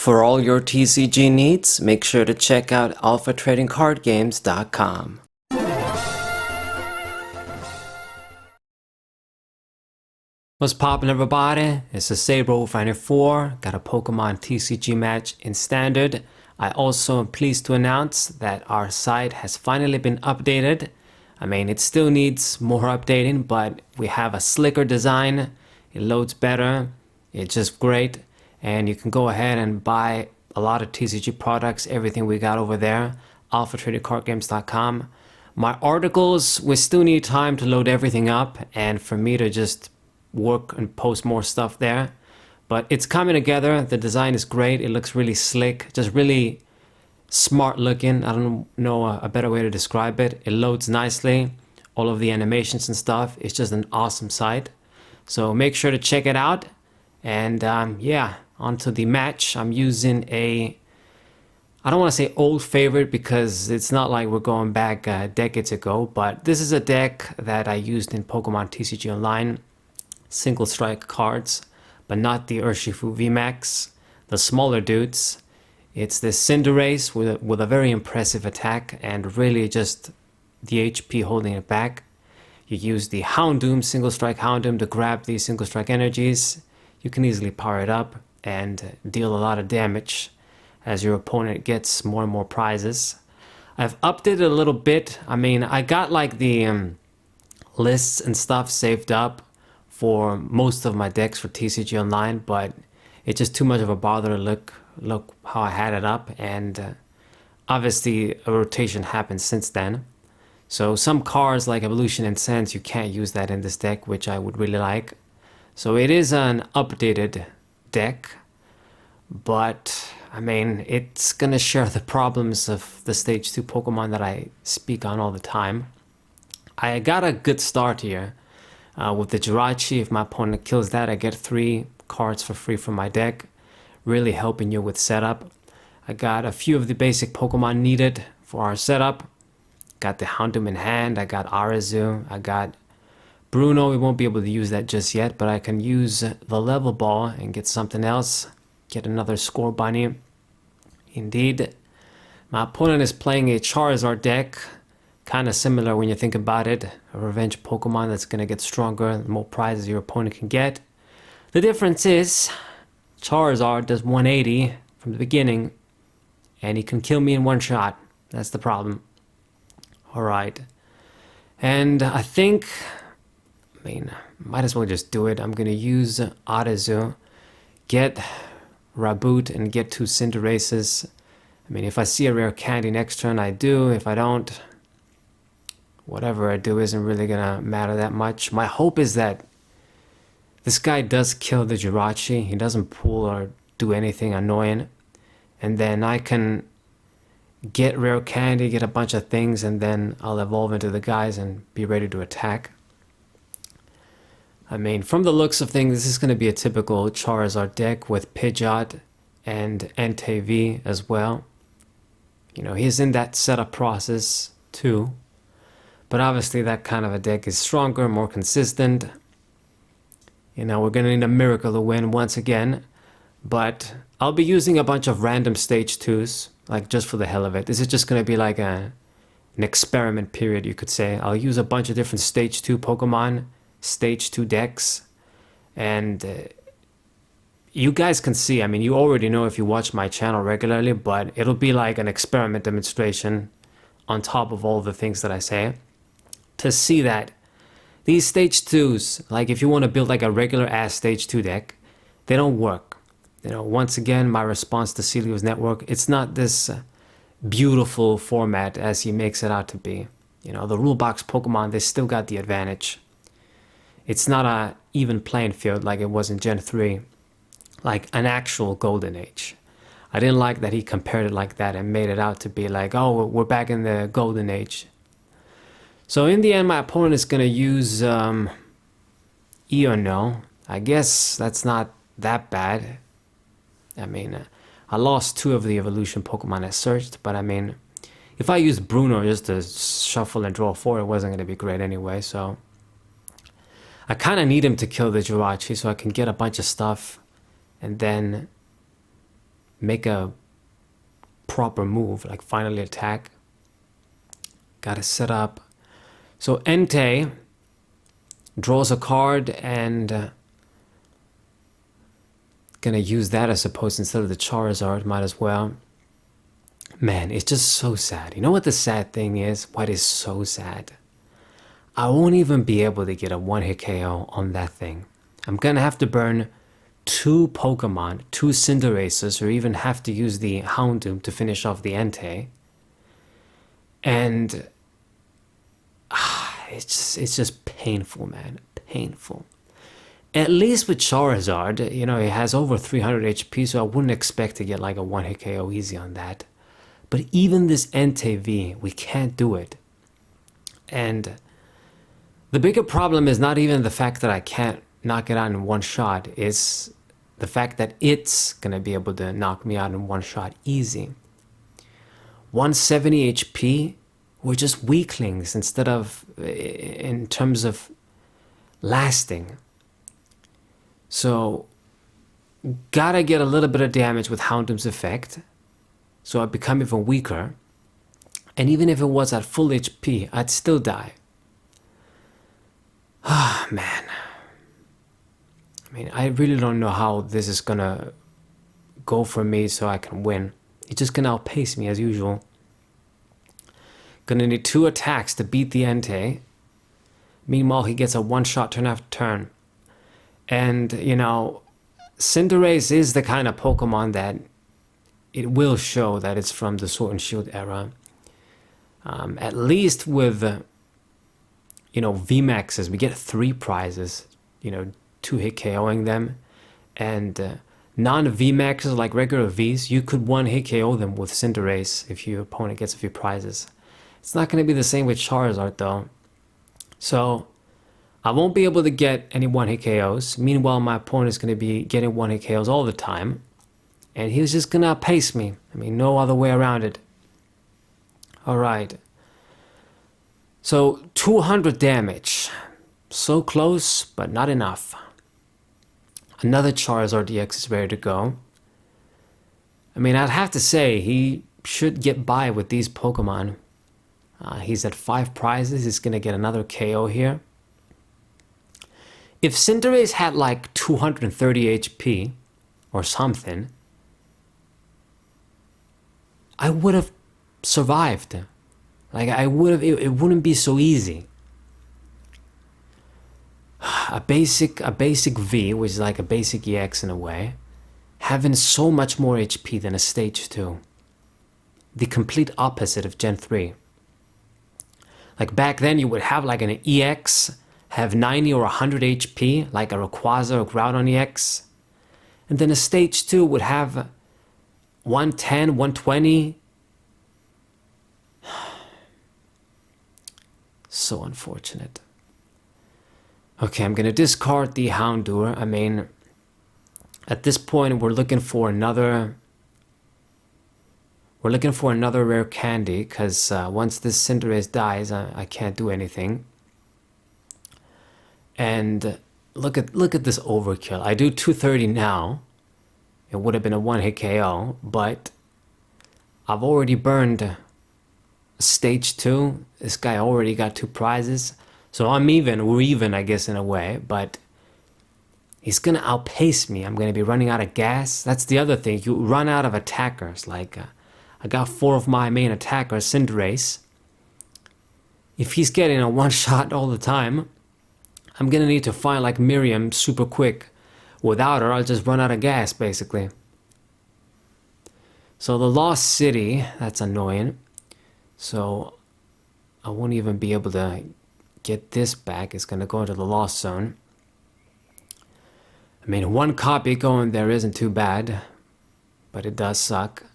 For all your TCG needs, make sure to check out alphatradingcardgames.com. What's poppin', everybody? It's the Saber594. Got a Pokemon TCG match in Standard. I also am pleased to announce that our site has finally been updated. I mean, it still needs more updating, but we have a slicker design. It loads better. It's just great. And you can go ahead and buy a lot of TCG products, everything we got over there, alphatradingcardgames.com. My articles, we still need time to load everything up and for me to just work and post more stuff there, but it's coming together. The design is great. It looks really slick, just really smart looking. I don't know a better way to describe it. It loads nicely, all of the animations and stuff. It's just an awesome site, so make sure to check it out. And yeah, onto the match. I'm using a, I don't want to say old favorite because it's not like we're going back decades ago, but this is a deck that I used in Pokemon TCG Online. Single strike cards, but not the Urshifu VMAX, the smaller dudes. It's the Cinderace with a very impressive attack and really just the HP holding it back. You use the Houndoom, single strike Houndoom, to grab these single strike energies. You can easily power it up and deal a lot of damage as your opponent gets more and more prizes. I've upped it a little bit. I mean, I got like the lists and stuff saved up for most of my decks for TCG Online, but it's just too much of a bother to look how I had it up, and obviously a rotation happened since then. So some cards like Evolution and Sense, you can't use that in this deck, which I would really like. So it is an updated deck, but I mean, it's gonna share the problems of the Stage 2 Pokemon that I speak on all the time. I got a good start here. With the Jirachi, if my opponent kills that, I get 3 cards for free from my deck, really helping you with setup. I got a few of the basic Pokemon needed for our setup. Got the Houndoom in hand, I got Arizu, I got Bruno. We won't be able to use that just yet, but I can use the Level Ball and get something else, get another Score Bunny. Indeed, my opponent is playing a Charizard deck. Kind of similar when you think about it, a revenge Pokemon that's going to get stronger the more prizes your opponent can get. The difference is Charizard does 180 from the beginning and he can kill me in one shot. That's the problem. Alright, and I think, I mean, might as well just do it. I'm going to use Arizu, get Raboot and get 2 Cinderaces. I mean, if I see a rare candy next turn, I do. If I don't, whatever I do isn't really gonna matter that much. My hope is that this guy does kill the Jirachi. He doesn't pull or do anything annoying. And then I can get rare candy, get a bunch of things, and then I'll evolve into the guys and be ready to attack. I mean, from the looks of things, this is gonna be a typical Charizard deck with Pidgeot and Entei as well. You know, he's in that setup process too. But obviously that kind of a deck is stronger, more consistent. You know, we're going to need a miracle to win once again. But I'll be using a bunch of random Stage 2s, like just for the hell of it. This is just going to be like an experiment period, you could say. I'll use a bunch of different Stage 2 Pokemon, Stage 2 decks. And you guys can see, I mean, you already know if you watch my channel regularly, but it'll be like an experiment demonstration on top of all the things that I say. To see that these Stage 2s, like if you want to build like a regular ass Stage 2 deck, they don't work. You know, once again, my response to Celio's network, it's not this beautiful format as he makes it out to be. You know, the rule box Pokemon, they still got the advantage. It's not a even playing field like it was in Gen 3, like an actual golden age. I didn't like that he compared it like that and made it out to be like, oh, we're back in the golden age. So in the end, my opponent is going to use Iono. I guess that's not that bad. I mean, I lost 2 of the evolution Pokemon I searched, but I mean, if I used Bruno just to shuffle and draw 4, it wasn't going to be great anyway, so I kind of need him to kill the Jirachi so I can get a bunch of stuff and then make a proper move, like finally attack. Gotta set up. So Entei draws a card and gonna use that, I suppose, instead of the Charizard. Might as well. Man, it's just so sad. You know what the sad thing is? What is so sad? I won't even be able to get a one-hit KO on that thing. I'm gonna have to burn 2 Pokemon, 2 Cinderaces, or even have to use the Houndoom to finish off the Entei. And it's just painful, man. Painful. At least with Charizard, you know, it has over 300 HP, so I wouldn't expect to get like a one-hit KO easy on that. But even this Entei V, we can't do it. And the bigger problem is not even the fact that I can't knock it out in one shot. It's the fact that it's gonna be able to knock me out in one shot easy. 170 HP, we're just weaklings instead of in terms of lasting. So gotta get a little bit of damage with Houndoom's effect, so I become even weaker. And even if it was at full HP, I'd still die. Ah, man. I mean, I really don't know how this is gonna go for me so I can win. He's just gonna outpace me as usual. Gonna need 2 attacks to beat the Entei. Meanwhile, he gets a one-shot turn after turn. And, you know, Cinderace is the kind of Pokemon that it will show that it's from the Sword and Shield era. At least with, you know, VMAXs, we get 3 prizes, you know, 2-hit KOing them. And non-VMAXs, like regular Vs, you could 1-hit KO them with Cinderace if your opponent gets a few prizes. It's not going to be the same with Charizard, though. So I won't be able to get any 1-hit KOs. Meanwhile, my opponent is going to be getting 1-hit KOs all the time. And he's just going to outpace me. I mean, no other way around it. Alright. So 200 damage. So close, but not enough. Another Charizard EX is ready to go. I mean, I'd have to say he should get by with these Pokemon. He's at 5 prizes. He's going to get another KO here. If Cinderace had like 230 HP or something, I would have survived. Like, I would have, it wouldn't be so easy. A basic V, which is like a basic EX in a way, having so much more HP than a stage 2. The complete opposite of Gen 3. Like back then you would have like an EX, have 90 or 100 HP, like a Rayquaza or Groudon EX. And then a stage 2 would have 110, 120. So unfortunate. Okay, I'm gonna discard the Houndoom. I mean, at this point we're looking for another rare candy, because once this Cinderace dies, I can't do anything. And look at this overkill. I do 230 now. It would have been a 1-hit KO, but I've already burned stage 2. This guy already got 2 prizes. So I'm even, we're even, I guess, in a way, but he's gonna outpace me. I'm gonna be running out of gas. That's the other thing. You run out of attackers. Like, I got 4 of my main attackers, Cinderace. If he's getting a one-shot all the time, I'm gonna need to find like Miriam super quick. Without her, I'll just run out of gas, basically. So the Lost City, that's annoying. So I won't even be able to get this back. It's gonna go into the Lost Zone. I mean, 1 copy going there isn't too bad, but it does suck.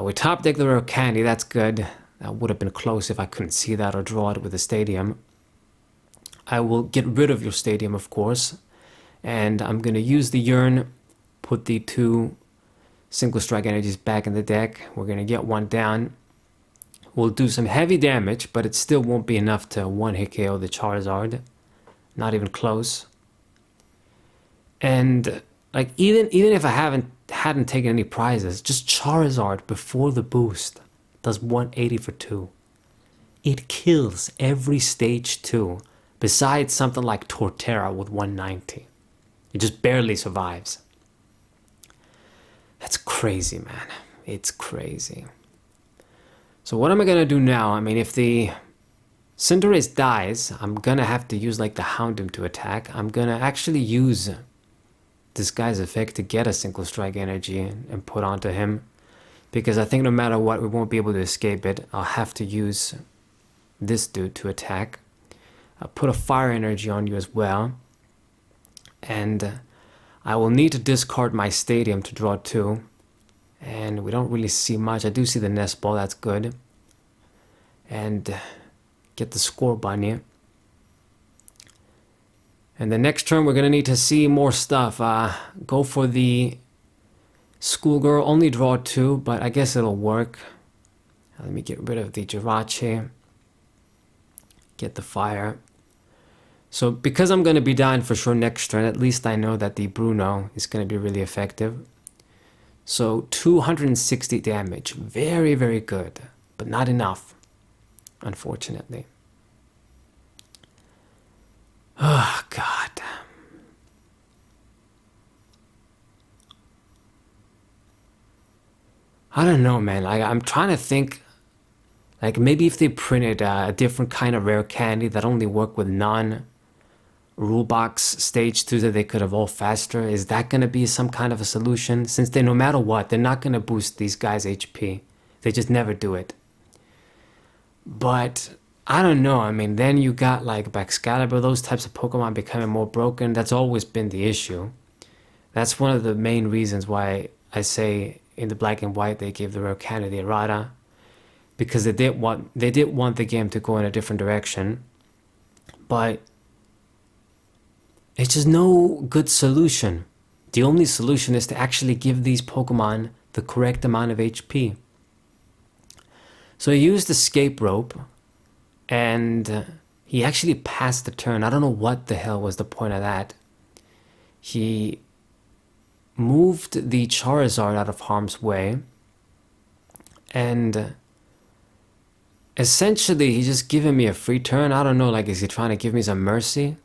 We top deck the rare candy, that's good. That would have been close if I couldn't see that or draw it with the stadium. I will get rid of your stadium, of course. And I'm gonna use the Yearn, put the 2 single strike energies back in the deck. We're gonna get 1 down. We'll do some heavy damage, but it still won't be enough to 1-hit KO the Charizard. Not even close. And like even if I haven't hadn't taken any prizes. Just Charizard before the boost does 180 for 2. It kills every stage 2, besides something like Torterra with 190. It just barely survives. That's crazy, man. It's crazy. So what am I gonna do now? I mean, if the Cinderace dies, I'm gonna have to use like the Houndoom to attack. I'm gonna actually use this guy's effect to get a single strike energy and put onto him, because I think no matter what, we won't be able to escape it. I'll have to use this dude to attack. I'll put a fire energy on you as well, and I will need to discard my stadium to draw 2, and we don't really see much. I do see the nest ball, that's good, and get the score bunny. And the next turn we're gonna need to see more stuff. Go for the schoolgirl, only draw 2, but I guess it'll work. Let me get rid of the Jirachi, get the fire. So because I'm gonna be dying for sure next turn, at least I know that the Bruno is gonna be really effective. So 260 damage, very, very good, but not enough, unfortunately. Oh, God. I don't know, man. I'm trying to think, like, maybe if they printed a different kind of rare candy that only work with non-rulebox stage 2 that they could evolve faster, is that going to be some kind of a solution? Since they, no matter what, they're not going to boost these guys' HP. They just never do it. But I don't know. I mean, then you got like Baxcalibur, those types of Pokemon becoming more broken. That's always been the issue. That's one of the main reasons why I say in the black and white they gave the rare candy the errata, because they did want the game to go in a different direction. But it's just no good solution. The only solution is to actually give these Pokemon the correct amount of HP. So he used Escape Rope, and he actually passed the turn. I don't know what the hell was the point of that. He moved the Charizard out of harm's way, and essentially he's just giving me a free turn. I don't know, like, is he trying to give me some mercy?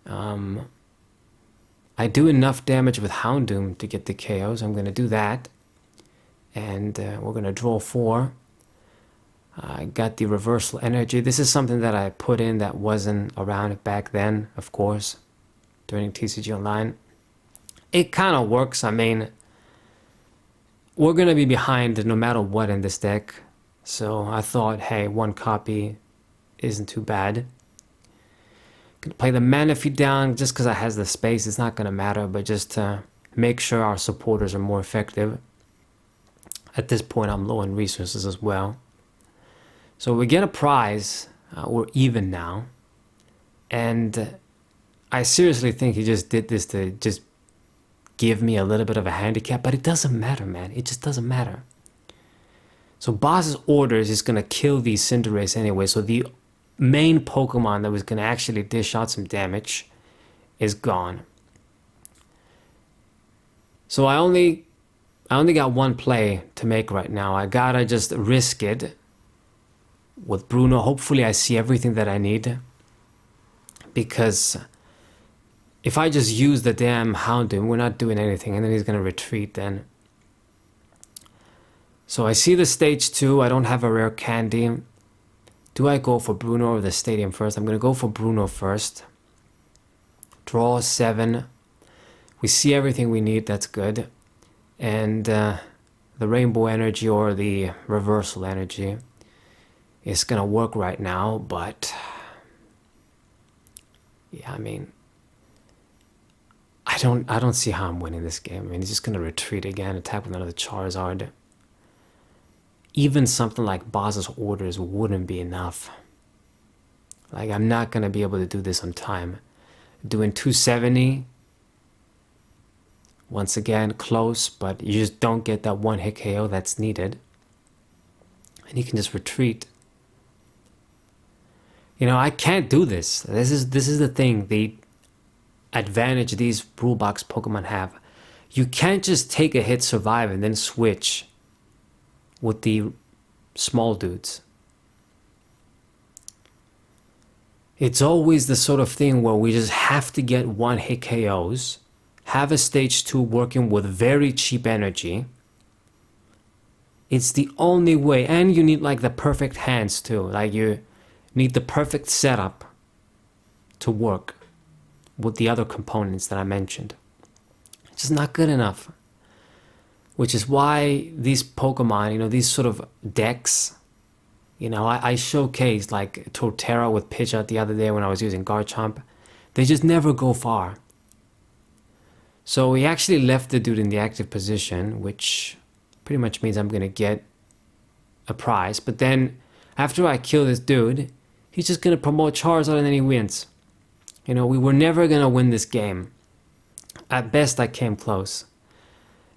I do enough damage with Houndoom to get the KO, so I'm going to do that. And we're going to draw 4. I got the reversal energy. This is something that I put in that wasn't around back then, of course, during TCG Online. It kind of works. I mean, we're going to be behind no matter what in this deck. So I thought, hey, 1 copy isn't too bad. Gonna play the Manaphy down just because I has the space. It's not going to matter, but just to make sure our supporters are more effective. At this point, I'm low on resources as well. So we get a prize. We're even now. And I seriously think he just did this to just give me a little bit of a handicap, but it doesn't matter, man. It just doesn't matter. So boss's orders is going to kill the Cinderace anyway, so the main Pokemon that was going to actually dish out some damage is gone. So I only got 1 play to make right now. I gotta just risk it with Bruno. Hopefully I see everything that I need, because if I just use the damn Houndoom, we're not doing anything, and then he's gonna retreat then. So I see the stage 2. I don't have a rare candy. Do I go for Bruno or the stadium first? I'm gonna go for Bruno first. Draw 7. We see everything we need, that's good. And the rainbow energy or the reversal energy is gonna work right now, but yeah, I mean, I don't see how I'm winning this game. I mean, he's just gonna retreat again, attack with another Charizard. Even something like boss's orders wouldn't be enough. Like, I'm not gonna be able to do this on time. Doing 270, once again, close, but you just don't get that 1-hit KO that's needed. And you can just retreat. You know, I can't do this. This is the thing, the advantage these rule box Pokemon have. You can't just take a hit, survive, and then switch with the small dudes. It's always the sort of thing where we just have to get one hit KOs, have a stage 2 working with very cheap energy. It's the only way, and you need like the perfect hands too. Like you need the perfect setup to work with the other components that I mentioned. It's just not good enough. Which is why these Pokemon, you know, these sort of decks, you know, I showcased like Torterra with Pidgeot the other day when I was using Garchomp. They just never go far. So we actually left the dude in the active position, which pretty much means I'm going to get a prize. But then after I kill this dude, he's just going to promote Charizard and then he wins. You know, we were never going to win this game. At best, I came close.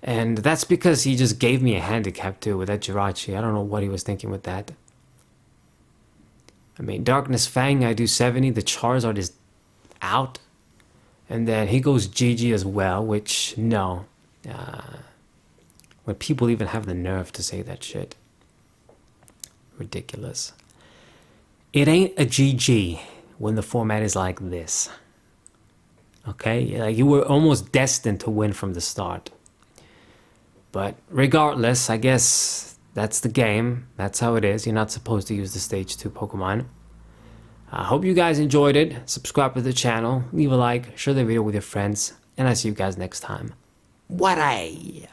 And that's because he just gave me a handicap too with that Jirachi. I don't know what he was thinking with that. I mean, Darkness Fang, I do 70. The Charizard is out. And then he goes GG as well, which, no. When people even have the nerve to say that shit. Ridiculous. It ain't a GG when the format is like this. Okay? Like you were almost destined to win from the start. But regardless, I guess that's the game. That's how it is. You're not supposed to use the stage 2 Pokemon. I hope you guys enjoyed it. Subscribe to the channel, leave a like, share the video with your friends, and I'll see you guys next time. What-ay!